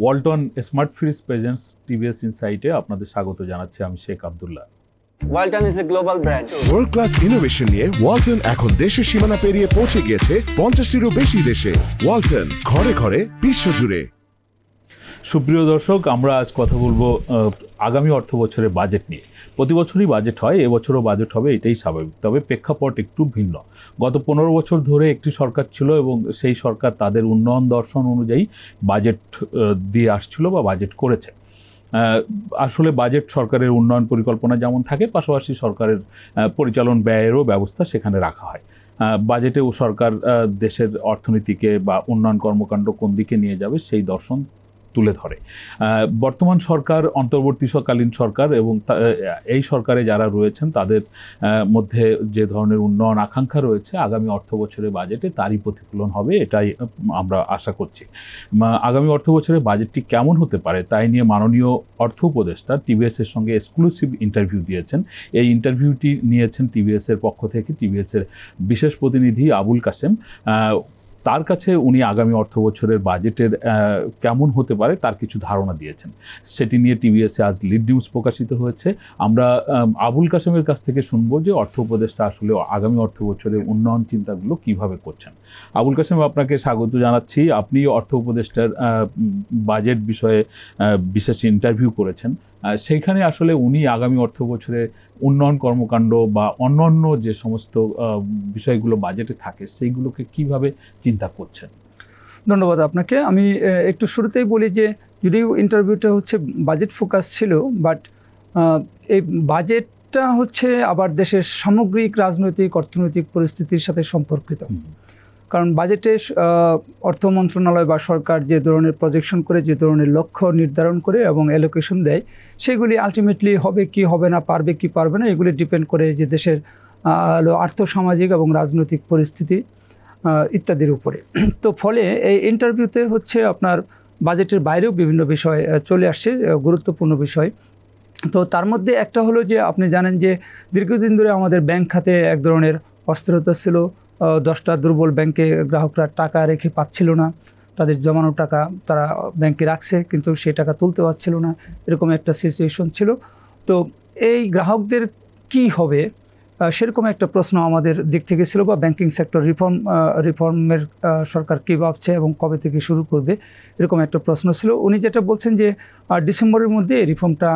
Walton smart fridge presents TVS ইনসাইটে আপনাদের স্বাগত জানাচ্ছি আমি Sheikh Abdullah. Walton is a global brand. World class innovation নিয়ে ওয়ালটন এখন দেশের সীমানা পেরিয়ে পৌঁছে গিয়েছে 50টিরও বেশি দেশে। ওয়ালটন, ঘরে ঘরে বিশ্বজুড়ে। সুপ্রিয় দর্শক, আমরা আজ কথা বলবো আগামী অর্থ বছরের বাজেট নিয়ে। প্রতি বছরই বাজেট হয়, এবছরও বাজেট হবে, এটাই স্বাভাবিক। তবে প্রেক্ষাপট একটু ভিন্ন। গত 15 বছর ধরে একটি সরকার ছিল এবং সেই সরকার তাদের উন্নয়ন দর্শন অনুযায়ী বাজেট দিয়ে আসছিল বা বাজেট করেছে। আসলে বাজেট সরকারের উন্নয়ন পরিকল্পনা যেমন থাকে, পাশাপাশি সরকারের পরিচালন ব্যয়েরও ব্যবস্থা সেখানে রাখা হয়। বাজেটেও সরকার দেশের অর্থনীতিকে বা উন্নয়ন কর্মকাণ্ড কোন দিকে নিয়ে যাবে সেই দর্শন তুলে ধরে। বর্তমান সরকার, অন্তর্বর্তীকালীন সরকার এবং এই সরকারে যারা রয়েছেন তাদের মধ্যে যে ধরনের উন্নয়ন আকাঙ্ক্ষা রয়েছে আগামী অর্থ বছরের বাজেটে তারই প্রতিফলন হবে, এটাই আমরা আশা করছি। আগামী অর্থ বছরের বাজেটটি কেমন হতে পারে তাই নিয়ে মাননীয় অর্থ উপদেষ্টা টিভিএসের সঙ্গে এক্সক্লুসিভ ইন্টারভিউ দিয়েছেন। এই ইন্টারভিউটি নিয়েছেন টিভিএসের পক্ষ থেকে টিভিএসের বিশেষ প্রতিনিধি আবুল কাসেম। তার কাছে উনি আগামী অর্থ বছরের বাজেটের কেমন হতে পারে তার কিছু ধারণা দিয়েছেন। সেটি নিয়ে টিভিএসে আজ লিড নিউজ প্রকাশিত হয়েছে। আমরা আবুল কাসেমের কাছ থেকে শুনবো যে অর্থ উপদেষ্টা আসলে আগামী অর্থ বছরের উন্নয়ন চিন্তাগুলো কিভাবে করছেন। আবুল কাসেম, আপনাকে স্বাগত জানাচ্ছি। আপনি অর্থ উপদেষ্টার বাজেট বিষয়ে বিশেষ ইন্টারভিউ করেছেন। সেইখানে আসলে উনি আগামী অর্থ বছরে উন্নয়ন কর্মকাণ্ড বা অন্যান্য যে সমস্ত বিষয়গুলো বাজেটে থাকে সেইগুলোকে কিভাবে চিন্তা করছেন? ধন্যবাদ আপনাকে। আমি একটু শুরুতেই বলি যে যদিও ইন্টারভিউটা হচ্ছে বাজেট ফোকাস ছিল, বাট এই বাজেটটা হচ্ছে আবার দেশের সামগ্রিক রাজনৈতিক অর্থনৈতিক পরিস্থিতির সাথে সম্পর্কিত। কারণ বাজেটে অর্থ মন্ত্রণালয় বা সরকার যে ধরনের প্রজেকশন করে, যে ধরনের লক্ষ্য নির্ধারণ করে এবং অ্যালোকেশন দেয়, সেগুলি আলটিমেটলি হবে কি হবে না, পারবে কি পারবে না, এগুলি ডিপেন্ড করে যে দেশের আর্থসামাজিক এবং রাজনৈতিক পরিস্থিতি ইত্যাদির উপরে। তো ফলে এই ইন্টারভিউতে হচ্ছে আপনার বাজেটের বাইরেও বিভিন্ন বিষয় চলে আসছে, গুরুত্বপূর্ণ বিষয়। তো তার মধ্যে একটা হলো যে আপনি জানেন যে দীর্ঘদিন ধরে আমাদের ব্যাংক খাতে এক ধরনের অস্থিরতা ছিল। 10টা দুর্বল ব্যাংকে গ্রাহকরা টাকা রেখে পাচ্ছিল না, তাদের জমানো টাকা তারা ব্যাংকে রাখছে কিন্তু সেই টাকা তুলতে পারছিল না, এরকম একটা সিচুয়েশন ছিল। তো এই গ্রাহকদের কি হবে সেরকম একটা প্রশ্ন আমাদের দিক থেকে ছিল, বা ব্যাংকিং সেক্টর রিফর্মের সরকার কী ভাবছে এবং কবে থেকে শুরু করবে, এরকম একটা প্রশ্ন ছিল। উনি যেটা বলছেন যে ডিসেম্বরের মধ্যে এই রিফর্মটা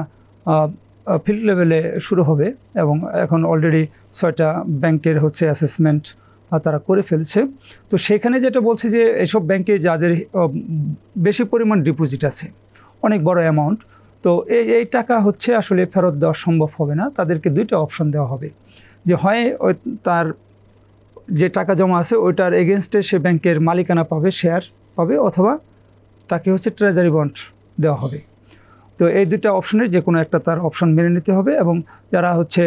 ফিল্ড লেভেলে শুরু হবে এবং এখন অলরেডি 6টা ব্যাংকের হচ্ছে অ্যাসেসমেন্ট তারা করে ফেলছে। তো সেখানে যেটা বলছে যে এসব ব্যাংকে যাদের বেশি পরিমাণ ডিপোজিট আছে, অনেক বড় অ্যামাউন্ট, তো এই টাকা হচ্ছে আসলে ফেরত দেওয়া সম্ভব হবে না। তাদেরকে 2টা অপশন দেওয়া হবে, যে হয় ওই তার যে টাকা জমা আছে ওইটার এগেনস্টে সে ব্যাংকের মালিকানা পাবে, শেয়ার পাবে, অথবা তাকে হচ্ছে ট্রেজারি বন্ড দেওয়া হবে। তো এই 2টা অপশনের যে কোনো একটা তার অপশন মেনে নিতে হবে এবং যারা হচ্ছে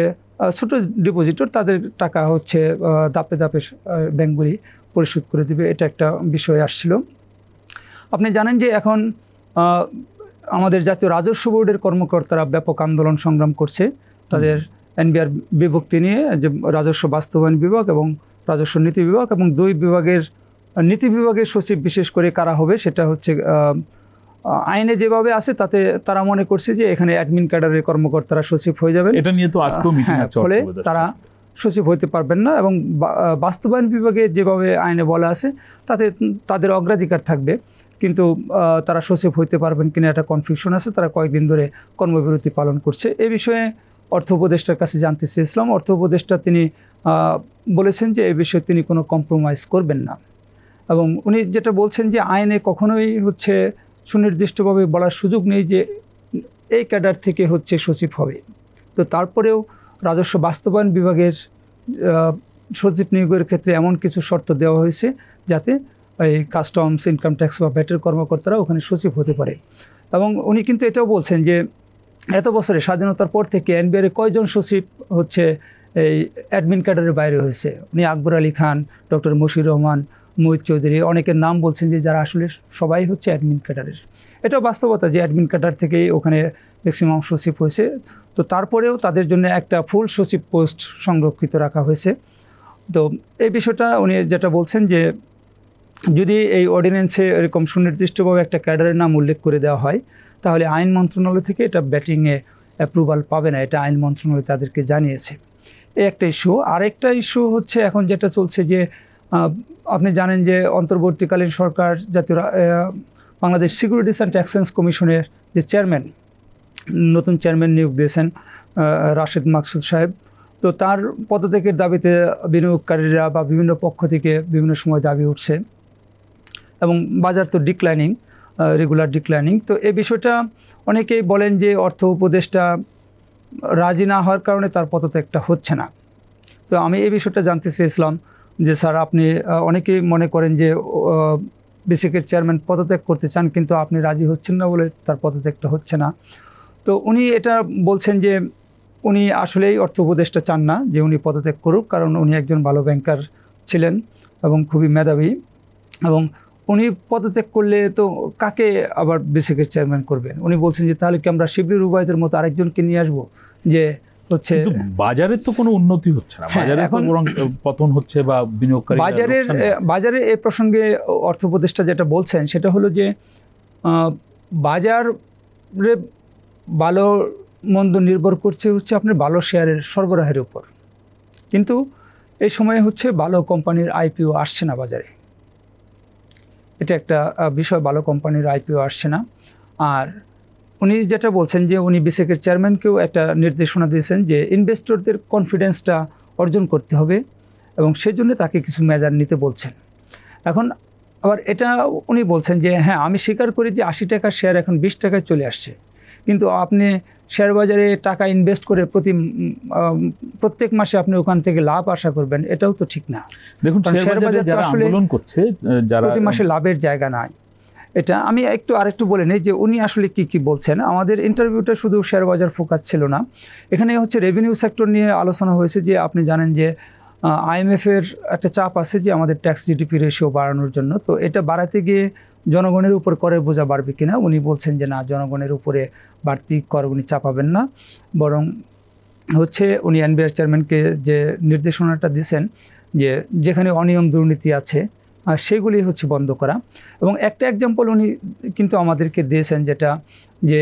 ছোটো ডিপোজিটর তাদের টাকা হচ্ছে ধাপে ধাপে ব্যাংকগুলি পরিশোধ করে দেবে, এটা একটা বিষয় আসছিল। আপনি জানেন যে এখন আমাদের জাতীয় রাজস্ব বোর্ডের কর্মকর্তারা ব্যাপক আন্দোলন সংগ্রাম করছে তাদের এনবিআর বিভক্তি নিয়ে, যে রাজস্ব বাস্তবায়ন বিভাগ এবং রাজস্ব নীতি বিভাগ, এবং 2 বিভাগের নীতি বিভাগের সচিব বিশেষ করে কারা হবে সেটা হচ্ছে আইনে যেভাবে আছে তাতে তারা মনে করছে যে এখানে অ্যাডমিন ক্যাডারের কর্মকর্তারা সচিব হয়ে যাবেন। এটা নিয়ে তো আজকেও মিটিং আছে, ফলে তারা সচিব হইতে পারবেন না এবং বাস্তবায়ন বিভাগে যেভাবে আইনে বলা আছে তাতে তাদের অগ্রাধিকার থাকবে, কিন্তু তারা সচিব হইতে পারবেন কিনা একটা কনফিউশন আছে। তারা কয়েকদিন ধরে কর্মবিরতি পালন করছে। এই বিষয়ে অর্থ উপদেষ্টার কাছে জানতে চেয়েছিলাম। অর্থ উপদেষ্টা তিনি বলেছেন যে এই বিষয়ে তিনি কোনো কম্প্রোমাইজ করবেন না, এবং উনি যেটা বলছেন যে আইনে কখনোই হচ্ছে সুনির্দিষ্টভাবে বলার সুযোগ নেই যে এই ক্যাডার থেকে হচ্ছে সচিব হবে। তো তারপরেও রাজস্ব বাস্তবায়ন বিভাগের সচিব নিয়োগের ক্ষেত্রে এমন কিছু শর্ত দেওয়া হয়েছে যাতে এই কাস্টমস, ইনকাম ট্যাক্স বা ভ্যাটের কর্মকর্তারা ওখানে সচিব হতে পারে। এবং উনি কিন্তু এটাও বলছেন যে এত বছরে স্বাধীনতার পর থেকে এনবিআর কয়জন সচিব হচ্ছে এই অ্যাডমিন ক্যাডারের বাইরে হয়েছে। উনি আকবর আলী খান, ডক্টর মশিউর রহমান, মোহিত চৌধুরী, অনেকের নাম বলছেন যে যারা আসলে সবাই হচ্ছে অ্যাডমিন ক্যাডারের। এটাও বাস্তবতা যে অ্যাডমিন ক্যাডার থেকেই ওখানে ম্যাক্সিমাম সচিব হয়েছে। তো তারপরেও তাদের জন্য একটা ফুল সচিব পোস্ট সংরক্ষিত রাখা হয়েছে। তো এই বিষয়টা উনি যেটা বলছেন যে যদি এই অর্ডিন্যান্সে এরকম সুনির্দিষ্টভাবে একটা ক্যাডারের নাম উল্লেখ করে দেওয়া হয়, তাহলে আইন মন্ত্রণালয় থেকে এটা ব্যাটিংয়ে অ্যাপ্রুভাল পাবে না, এটা আইন মন্ত্রণালয় তাদেরকে জানিয়েছে। এই একটা ইস্যু। আরেকটা ইস্যু হচ্ছে এখন যেটা চলছে যে আপনি জানেন যে অন্তর্বর্তীকালীন সরকার জাতীয় বাংলাদেশ সিকিউরিটিস অ্যান্ড এক্সচেঞ্জ কমিশনের যে চেয়ারম্যান, নতুন চেয়ারম্যান নিয়োগ দিয়েছেন রাশেদ মাকসুদ সাহেব। তো তার পদত্যাগের দাবিতে বিনিয়োগকারীরা বা বিভিন্ন পক্ষ থেকে বিভিন্ন সময় দাবি উঠছে এবং বাজার তো ডিক্লাইনিং, রেগুলার ডিক্লাইনিং। তো এই বিষয়টা অনেকেই বলেন যে অর্থ উপদেষ্টা রাজি না হওয়ার কারণে তার পদত্যাগটা হচ্ছে না। তো আমি এই বিষয়টা জানতে চেয়েছিলাম যে স্যার, আপনি অনেকেই মনে করেন যে বিসিকের চেয়ারম্যান পদত্যাগ করতে চান, কিন্তু আপনি রাজি হচ্ছেন না বলে তার পদত্যাগটা হচ্ছে না। তো উনি এটা বলছেন যে উনি আসলেই অর্থ উপদেষ্টা চান না যে উনি পদত্যাগ করুক, কারণ উনি একজন ভালো ব্যাংকার ছিলেন এবং খুবই মেধাবী, এবং উনি পদত্যাগ করলে তো কাকে আবার বিসিকের চেয়ারম্যান করবেন? উনি বলছেন যে তাহলে কি আমরা শিবলি রুবাইদের মতো আরেকজনকে নিয়ে আসবো যে হচ্ছে বাজারের তো কোনো উন্নতি হচ্ছে না, বাজারে এখন বরং পতন হচ্ছে বা বিনিয়োগকারী বাজারে এই প্রসঙ্গে অর্থ উপদেষ্টা যেটা বলছেন সেটা হলো যে বাজারে ভালো মন্দ নির্ভর করছে হচ্ছে আপনার ভালো শেয়ারের সরবরাহের উপর, কিন্তু এই সময়ে হচ্ছে ভালো কোম্পানির আইপিও আসছে না বাজারে। এটা একটা বিষয়, ভালো কোম্পানির আইপিও আসছে না। আর উনি যেটা বলছেন যে উনি বিসিকের চেয়ারম্যানকেও একটা নির্দেশনা দিয়েছেন যে ইনভেস্টরদের কনফিডেন্সটা অর্জন করতে হবে এবং সেজন্য তাকে কিছু মেজার নিতে বলছেন। এখন আবার এটা উনি বলছেন যে হ্যাঁ, আমি স্বীকার করি যে 80 টাকার শেয়ার এখন 20 টাকায় চলে আসছে, কিন্তু আপনি শেয়ার বাজারে টাকা ইনভেস্ট করে প্রত্যেক মাসে আপনি ওখান থেকে লাভ আশা করবেন, এটাও তো ঠিক না। দেখুন, শেয়ার বাজারে যারা আন্দোলন করছে, যারা প্রতি মাসে লাভের জায়গা নাই। এটা আমি আরেকটু বলে নিই যে উনি আসলে কি বলছেন। আমাদের ইন্টারভিউটা শুধু শেয়ার বাজার ফোকাস ছিল না, এখানে হচ্ছে রেভিনিউ সেক্টর নিয়ে আলোচনা হয়েছে। যে আপনি জানেন যে আইএমএফের একটা চাপ আছে যে আমাদের ট্যাক্স জিডিপি রেশিও বাড়ানোর জন্য, তো এটা বাড়াতে গিয়ে জনগণের উপর করের বোঝা বাড়বে কিনা। উনি বলছেন যে না, জনগণের উপরে বাড়তি কর উনি চাপাবেন না, বরং হচ্ছে উনি এনবিআর চেয়ারম্যানকে যে নির্দেশনাটা দিয়েছেন যে যেখানে অনিয়ম দুর্নীতি আছে সেগুলি হচ্ছে বন্ধ করা। এবং একটা এক্সাম্পল উনি কিন্তু আমাদেরকে দিয়েছেন, যেটা যে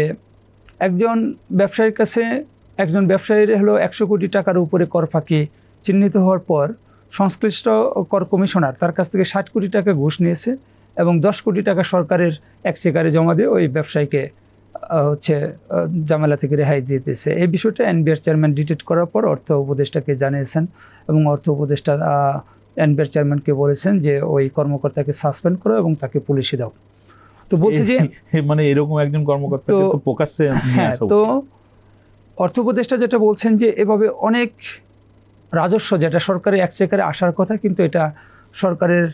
একজন ব্যবসায়ীর কাছে একজন ব্যবসায়ীর হলো 100 কোটি টাকার উপরে কর ফাঁকি চিহ্নিত হওয়ার পর সংশ্লিষ্ট কর কমিশনার তার কাছ থেকে 60 কোটি টাকা ঘুষ নিয়েছে এবং 10 কোটি টাকা সরকারের এক্সচেকারে জমা দিয়ে ওই ব্যবসায়ীকে হচ্ছে ঝামেলা থেকে রেহাই দিতেছে। এই বিষয়টা এনবিআর চেয়ারম্যান ডিটেক্ট করার পর অর্থ উপদেষ্টাকে জানিয়েছেন এবং অর্থ উপদেষ্টা এনবিআর চেয়ারম্যানকে বলেছেন যে ওই কর্মকর্তাকে সাসপেন্ড করো এবং তাকে পুলিশে দাও। তো বলছে যে মানে এরকম একজন কর্মকর্তাকে তো প্রকাশ্যে নিয়ে আসা। তো অর্থ উপদেষ্টা যেটা বলছেন যে এভাবে অনেক রাজস্ব যেটা সরকারের এক্সচেকারে আসার কথা, কিন্তু এটা সরকারের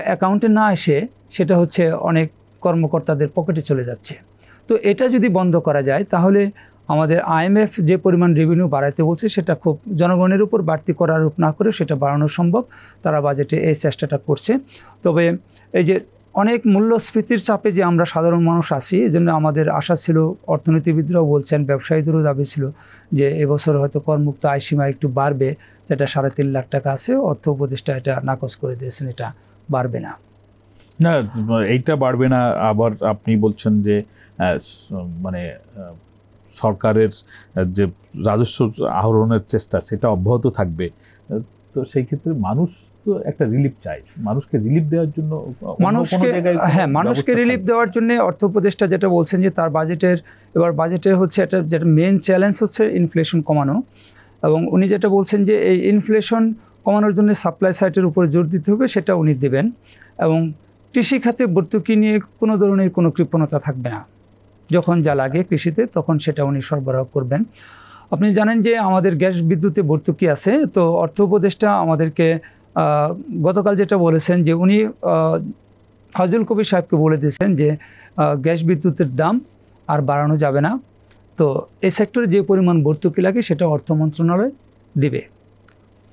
অ্যাকাউন্টে না এসে সেটা হচ্ছে অনেক কর্মকর্তাদের পকেটে চলে যাচ্ছে। তো এটা যদি বন্ধ করা যায় তাহলে আমাদের আইএমএফ যে পরিমাণ রেভিনিউ বাড়াইতে বলছে সেটা খুব জনগণের উপর বাড়তি করার রূপ না করে সেটা বাড়ানো সম্ভব। তারা বাজেটে এই চেষ্টাটা করছে। তবে এই যে অনেক মূল্যস্ফীতির চাপে যে আমরা সাধারণ মানুষ আছি, এই জন্য আমাদের আশা ছিল, অর্থনীতিবিদরাও বলছেন, ব্যবসায়ীদেরও দাবি ছিল যে এবছর হয়তো করমুক্ত আয়সীমা একটু বাড়বে, যেটা 3.5 লাখ টাকা আছে। অর্থ উপদেষ্টা এটা নাকচ করে দিয়েছেন, এটা বাড়বে না। না, এইটা বাড়বে না। আবার আপনি বলছেন যে মানে সরকারের যে রাজস্ব আহরণের চেষ্টা সেটা অব্যাহত থাকবে। তো সেই ক্ষেত্রে মানুষ তো একটা রিলিফ চাই, মানুষকে রিলিফ দেওয়ার জন্য মানুষকে রিলিফ দেওয়ার জন্য অর্থ উপদেষ্টা যেটা বলছেন যে তার বাজেটের হচ্ছে একটা যেটা মেন চ্যালেঞ্জ হচ্ছে ইনফ্লেশন কমানো। এবং উনি যেটা বলছেন যে এই ইনফ্লেশন কমানোর জন্য সাপ্লাই সাইডের উপরে জোর দিতে হবে, সেটা উনি দেবেন। এবং কৃষি খাতে ভর্তুকি নিয়ে কোনো ধরনের কোনো কৃপণতা থাকবে না, যখন যা লাগে কৃষিতে তখন সেটা উনি সরবরাহ করবেন। আপনি জানেন যে আমাদের গ্যাস বিদ্যুতে ভর্তুকি আছে। তো অর্থ উপদেষ্টা আমাদেরকে গতকাল যেটা বলেছেন যে উনি ফাজুল কবির সাহেবকে বলে দিয়েছেন যে গ্যাস বিদ্যুতের দাম আর বাড়ানো যাবে না। তো এই সেক্টরে যে পরিমাণ ভর্তুকি লাগে সেটা অর্থ মন্ত্রণালয় দিবে।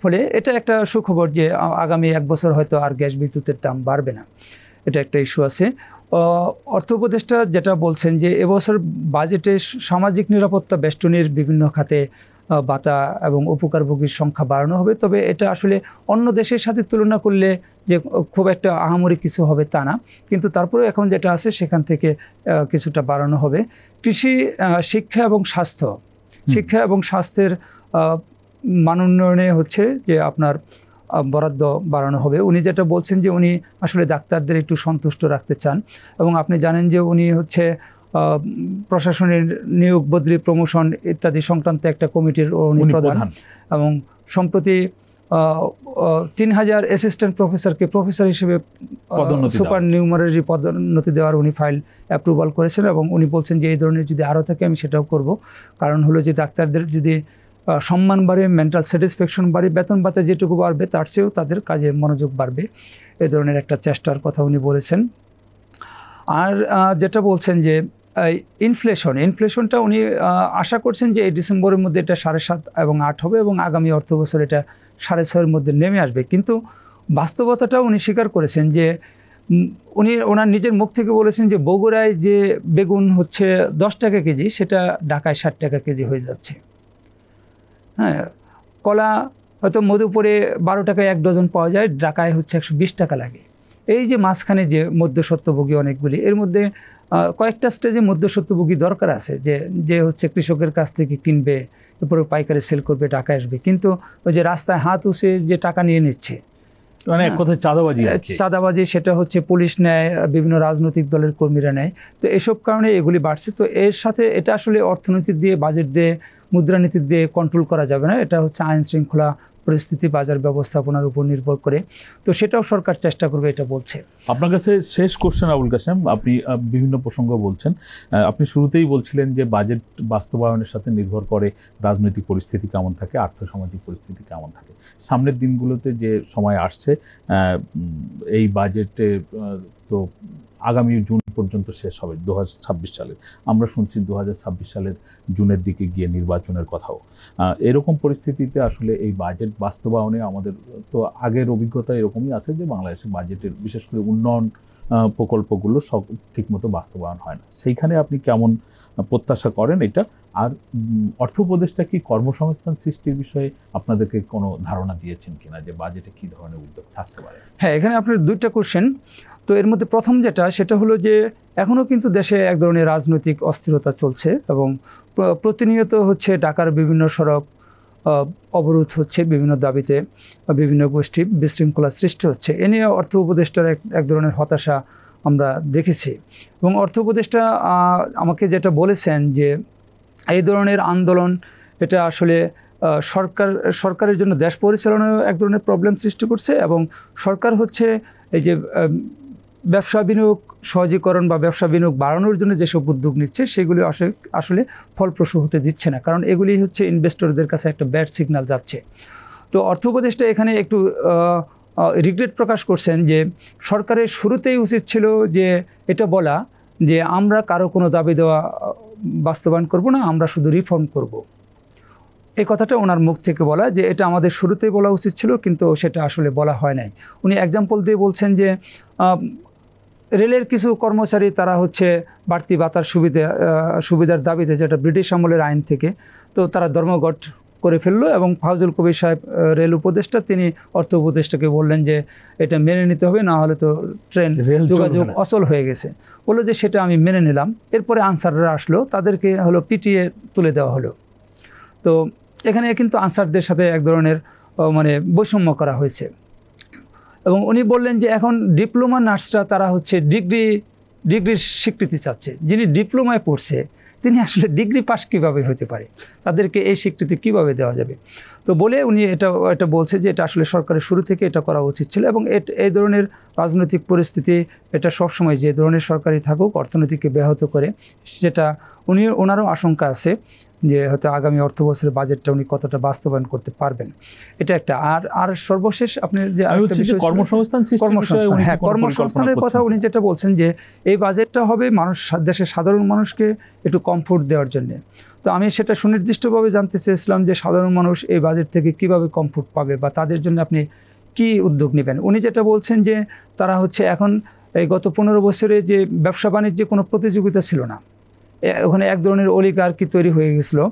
ফলে এটা একটা সুখবর যে আগামী 1 বছর হয়তো আর গ্যাস বিদ্যুতের দাম বাড়বে না। এটা একটা ইস্যু আছে। অর্থ উপদেষ্টা যেটা বলছেন যে এবছর বাজেটে সামাজিক নিরাপত্তা বেষ্টনীর বিভিন্ন খাতে ভাতা এবং উপকারভোগীর সংখ্যা বাড়ানো হবে। তবে এটা আসলে অন্য দেশের সাথে তুলনা করলে যে খুব একটা আহামরি কিছু হবে তা না, কিন্তু তারপরে এখন যেটা আছে সেখান থেকে কিছুটা বাড়ানো হবে। কৃষি, শিক্ষা এবং স্বাস্থ্য, শিক্ষা এবং স্বাস্থ্যের মান উন্নয়নে হচ্ছে যে আপনার বরাদ্দ বাড়ানো হবে। উনি যেটা বলছেন যে উনি আসলে ডাক্তারদের একটু সন্তুষ্ট রাখতে চান, এবং আপনি জানেন যে উনি হচ্ছে প্রশাসনের নিয়োগ, বদলি, প্রমোশন ইত্যাদি সংক্রান্ত একটা কমিটির উনি প্রধান, এবং সম্প্রতি 3000 অ্যাসিস্ট্যান্ট প্রফেসরকে প্রফেসর হিসেবে সুপার নিউমারি পদোন্নতি দেওয়ার উনি ফাইল অ্যাপ্রুভাল করেছেন, এবং উনি বলছেন যে এই ধরনের যদি আরও থাকে আমি সেটাও করব। কারণ হলো যে ডাক্তারদের যদি সম্মান বাড়ে, মেন্টাল স্যাটিসফ্যাকশন বাড়ে, বেতন ভাতা যেটুকু বাড়বে তার চেয়েও তাদের কাজে মনোযোগ বাড়বে, এ ধরনের একটা চেষ্টার কথা উনি বলেছেন। আর যেটা বলছেন যে ইনফ্লেশনটা উনি আশা করছেন যে এই ডিসেম্বরের মধ্যে এটা 7.5 এবং 8 হবে, এবং আগামী অর্থ বছর এটা 6.5-এর মধ্যে নেমে আসবে। কিন্তু বাস্তবতাটা উনি স্বীকার করেছেন যে উনি ওনার নিজের মুখ থেকে বলেছেন যে বগুড়ায় যে বেগুন হচ্ছে 10 টাকা কেজি, সেটা ঢাকায় 60 টাকা কেজি হয়ে যাচ্ছে। হ্যাঁ, কলা হয়তো মধুপুরে 12 টাকায় 1 ডজন পাওয়া যায়, ঢাকায় হচ্ছে 120 টাকা লাগে। এই যে মাঝখানে যে মধ্যস্বত্বভোগী অনেকগুলি, এর মধ্যে কয়েকটা স্টেজে মধ্যস্বত্বভোগী দরকার আছে, যে হচ্ছে কৃষকের কাছ থেকে কিনবে, এরপরে পাইকারি সেল করবে, টাকা আসবে। কিন্তু ওই যে রাস্তায় হাত উঠে যে টাকা নিয়ে নিচ্ছে, মানে এক কথায় চাঁদাবাজি, সেটা হচ্ছে পুলিশ নেয়, বিভিন্ন রাজনৈতিক দলের কর্মীরা নেয়। তো এসব কারণে এগুলি বাড়ছে। তো এর সাথে এটা আসলে অর্থনীতি দিয়ে, বাজেট দিয়ে, মুদ্রানীতি দিয়ে কন্ট্রোল করা যাবে না। এটা হচ্ছে আইন শৃঙ্খলা পরিস্থিতি, বাজার ব্যবস্থাপনার উপর নির্ভর করে। তো সেটাও সরকার চেষ্টা করবে, এটা বলছে। আপনার কাছে শেষ কোশ্চেন আবুল কাসেম, আপনি বিভিন্ন প্রসঙ্গ বলছেন, আপনি শুরুতেই বলছিলেন যে বাজেট বাস্তবায়নের সাথে নির্ভর করে রাজনৈতিক পরিস্থিতি কেমন থাকে, আর্থসামাজিক পরিস্থিতি কেমন থাকে। সামনের দিনগুলোতে যে সময় আসছে, এই বাজেটে তো আগামী জুন পর্যন্ত শেষ হবে 2026 সালের। আমরা শুনছি 2026 সালের জুনের দিকে গিয়ে নির্বাচনের কথাও। এরকম পরিস্থিতিতে আসলে এই বাজেট বাস্তবায়নে আমাদের তো আগের অভিজ্ঞতা এরকমই আছে যে বাংলাদেশের বাজেটের বিশেষ করে উন্নয়ন প্রকল্পগুলো সব ঠিকমতো বাস্তবায়ন হয় না। সেইখানে আপনি কেমন প্রত্যাশা করেন এটা? আর অর্থ উপদেষ্টা কি কর্মসংস্থান সৃষ্টির বিষয়ে আপনাদেরকে কোনো ধারণা দিয়েছেন কিনা, যে বাজেটে কী ধরনের উদ্যোগ থাকতে পারে? হ্যাঁ, এখানে আপনার 2টা কোশ্চেন। তো এর মধ্যে প্রথম সেটা হলো যে এখনও কিন্তু দেশে এক ধরনের রাজনৈতিক অস্থিরতা চলছে, এবং প্রতিনিয়ত হচ্ছে ঢাকার বিভিন্ন সড়ক অবরোধ হচ্ছে, বিভিন্ন দাবিতে বিভিন্ন গোষ্ঠী বিশৃঙ্খলা সৃষ্টি হচ্ছে। এ নিয়ে অর্থ উপদেষ্টার এক ধরনের হতাশা আমরা দেখেছি, এবং অর্থ উপদেষ্টা আমাকে যেটা বলেছেন যে এই ধরনের আন্দোলন এটা আসলে সরকারের জন্য দেশ পরিচালনায় এক ধরনের প্রবলেম সৃষ্টি করছে, এবং সরকার হচ্ছে এই যে ব্যবসা বিনিয়োগ সহজীকরণ বা ব্যবসা বিনিয়োগ বাড়ানোর জন্য যেসব উদ্যোগ নিচ্ছে সেগুলি আসলে ফলপ্রসূ হতে দিচ্ছে না, কারণ এগুলি হচ্ছে ইনভেস্টরদের কাছে একটা ব্যাড সিগন্যাল যাচ্ছে। তো অর্থ উপদেষ্টা এখানে একটু রিগ্রেট প্রকাশ করছেন যে সরকারের শুরুতেই উচিত ছিল যে এটা বলা যে আমরা কারো কোনো দাবি দেওয়া বাস্তবায়ন করব না, আমরা শুধু রিফর্ম করব। এই কথাটা ওনার মুখ থেকে বলা, যে এটা আমাদের শুরুতেই বলা উচিত ছিল, কিন্তু সেটা আসলে বলা হয় নাই। উনি এক্সাম্পল দিয়ে বলছেন যে রেলের কিছু কর্মচারী তারা হচ্ছে বাড়তি ভাতার সুবিধার দাবিতে, যেটা ব্রিটিশ আমলের আইন থেকে, তো তারা ধর্মঘট করে ফেললো, এবং ফাউজুল কবির সাহেব রেল উপদেষ্টা তিনি অর্থ উপদেষ্টাকে বললেন যে এটা মেনে নিতে হবে, না হলে তো রেল যোগাযোগ অচল হয়ে গেছে। বললো যে সেটা আমি মেনে নিলাম। এরপরে আনসাররা আসলো, তাদেরকে হলো পিটিয়ে তুলে দেওয়া হলো। তো এখানে কিন্তু আনসারদের সাথে এক ধরনের মানে বৈষম্য করা হয়েছে, এবং উনি বললেন যে এখন ডিপ্লোমা নার্সরা তারা হচ্ছে ডিগ্রির স্বীকৃতি চাচ্ছে। যিনি ডিপ্লোমায় পড়ছে তিনি আসলে ডিগ্রি পাস কীভাবে হতে পারে, তাদেরকে এই স্বীকৃতি কিভাবে দেওয়া যাবে? তো বলে উনি এটা বলছে যে এটা আসলে সরকারের শুরু থেকে এটা করা উচিত ছিল, এবং এই ধরনের রাজনৈতিক পরিস্থিতি এটা সবসময় যে ধরনের সরকারই থাকুক অর্থনীতিকে ব্যাহত করে, যেটা ওনারও আশঙ্কা আছে যে হয়তো আগামী অর্থ বছরের বাজেটটা উনি কতটা বাস্তবায়ন করতে পারবেন, এটা একটা। আর সর্বশেষ আপনি যে কর্মসংস্থানের কথা উনি যেটা বলছেন যে এই বাজেটটা হবে দেশের সাধারণ মানুষকে একটু কমফোর্ট দেওয়ার জন্যে। তো আমি সেটা সুনির্দিষ্টভাবে জানতে চেয়েছিলাম যে সাধারণ মানুষ এই বাজেট থেকে কিভাবে কমফোর্ট পাবে, বা তাদের জন্য আপনি কি উদ্যোগ নেবেন। উনি যেটা বলছেন যে তারা হচ্ছে এখন এই গত 15 বছরে যে ব্যবসা বাণিজ্যে কোনো প্রতিযোগিতা ছিল না, ওখানে এক ধরনের অলিগার্কি তৈরি হয়ে গেছিলো।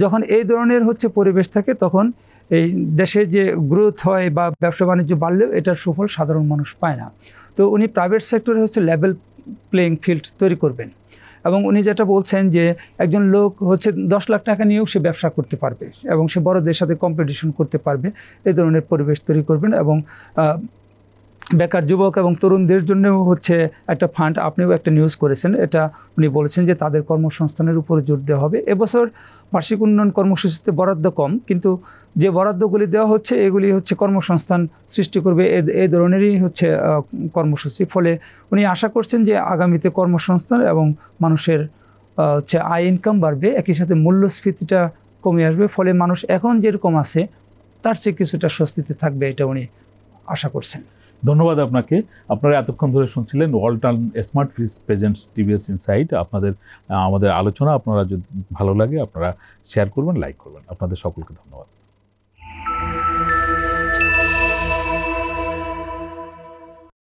যখন এই ধরনের হচ্ছে পরিবেশ থাকে তখন এই দেশে যে গ্রোথ হয় বা ব্যবসা বাণিজ্য বাড়লেও এটার সুফল সাধারণ মানুষ পায় না। তো উনি প্রাইভেট সেক্টরে হচ্ছে লেভেল প্লেইং ফিল্ড তৈরি করবেন এবং উনি যেটা বলছেন যে একজন লোক হচ্ছে 10 লাখ টাকা নিয়েও সে ব্যবসা করতে পারবে এবং সে বড়দের সাথে কম্পিটিশন করতে পারবে, এই ধরনের পরিবেশ তৈরি করবেন। এবং বেকার যুবক এবং তরুণদের জন্যও হচ্ছে একটা ফান্ড, আপনিও একটা নিউজ করেছেন, এটা উনি বলেছেন যে তাদের কর্মসংস্থানের উপরে জোর দেওয়া হবে। এবছর বার্ষিক উন্নয়ন কর্মসূচিতে বরাদ্দ কম, কিন্তু যে বরাদ্দগুলি দেওয়া হচ্ছে এগুলি হচ্ছে কর্মসংস্থান সৃষ্টি করবে, এই ধরনেরই হচ্ছে কর্মসূচি। ফলে উনি আশা করছেন যে আগামীতে কর্মসংস্থান এবং মানুষের হচ্ছে আয় ইনকাম বাড়বে, একই সাথে মূল্যস্ফীতিটা কমে আসবে। ফলে মানুষ এখন যেরকম আছে তার চেয়ে কিছুটা স্বস্তিতে থাকবে, এটা উনি আশা করছেন। ধন্যবাদ আপনাকে। আপনারা এতক্ষণ ধরে শুনছিলেন Walton smart fridge presents TVS insight. আমাদের আলোচনা আপনারা যদি ভালো লাগে আপনারা শেয়ার করবেন, লাইক করবেন। আপনাদের সকলকে ধন্যবাদ।